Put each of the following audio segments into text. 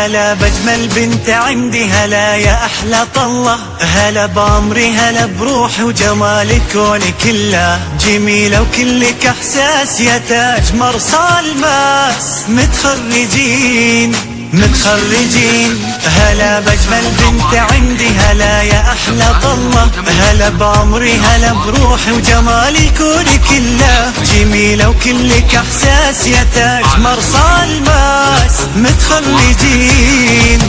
هلا بأجمل بنت عندي، هلا يا أحلى طلة، هلا بعمري، هلا بروحي وجمالك كوني كله جميلة وكلك إحساس يا تاج مرسى الماس. متخرجين هلا بأجمل بنت عندي، هلا يا أحلى طلة، هلا بعمري، هلا بروحي وجمالي كوني كله جميلة وكلك إحساس يا تاج مرسى الماس. متخرجين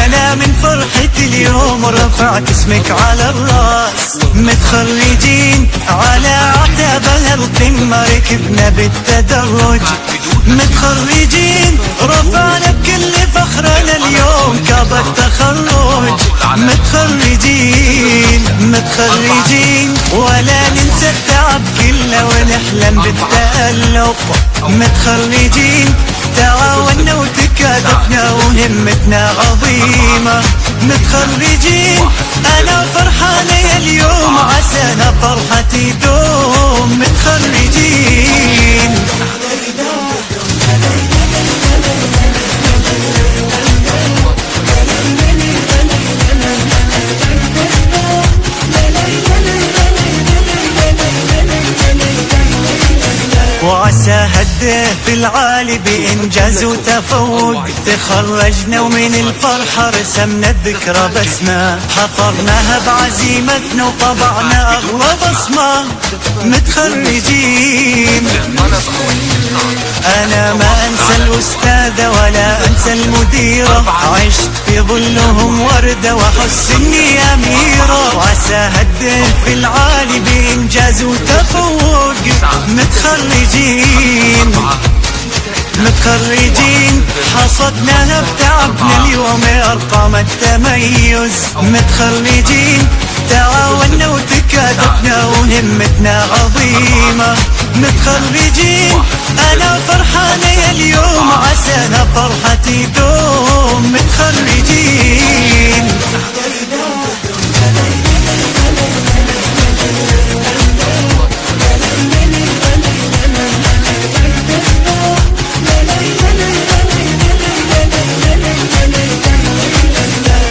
أنا من فرحتي اليوم رفعت اسمك على الراس. متخرجين على عتبة القمة ركبنا بالتدرج. متخرجين رفعنا بكل فخرنا اليوم كاب التخرج. متخرجين ولا ننسى التعب كله ونحلم بالتألق. متخرجين تعاوننا وتكاتفنا وهمتنا عظيمة. متخرجين أنا فرحانة اليوم عسانا فرحتي دوم. متخرجين وعسى هالديف العالي بإنجاز وتفوق. تخرجنا ومن الفرحة رسمنا الذكرى بسمة، حفرناها بعزيمتنا وطبعنا أغلى بصمة. متخرجين أنا ما أنسى الأستاذة ولا أنسى المديرة، عشت في ظلهم وردة وأحس إني أميرة. وعسى هالديف العالي بإنجاز وتفوق. متخرجين حصدناها بتعبنا اليوم أرقام التميز. متخرجين تعاوننا وتكاتفنا وهمتنا عظيمة. متخرجين أنا فرحانة اليوم عسانا فرحتي دوم. متخرجين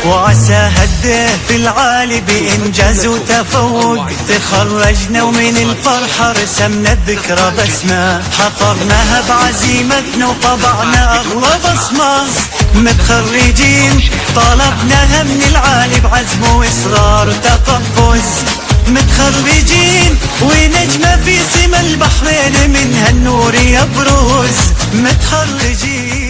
وعسى هالديف العالي بإنجاز وتفوق. تخرجنا ومن الفرحة رسمنا الذكرى بسمة، حفرناها بعزيمتنا وطبعنا أغلى بصمة. متخرجين طلبناها من العالي بعزم وإصرار وتقفز. متخرجين ونجمة في سما البحرين منها النور يبرز. متخرجين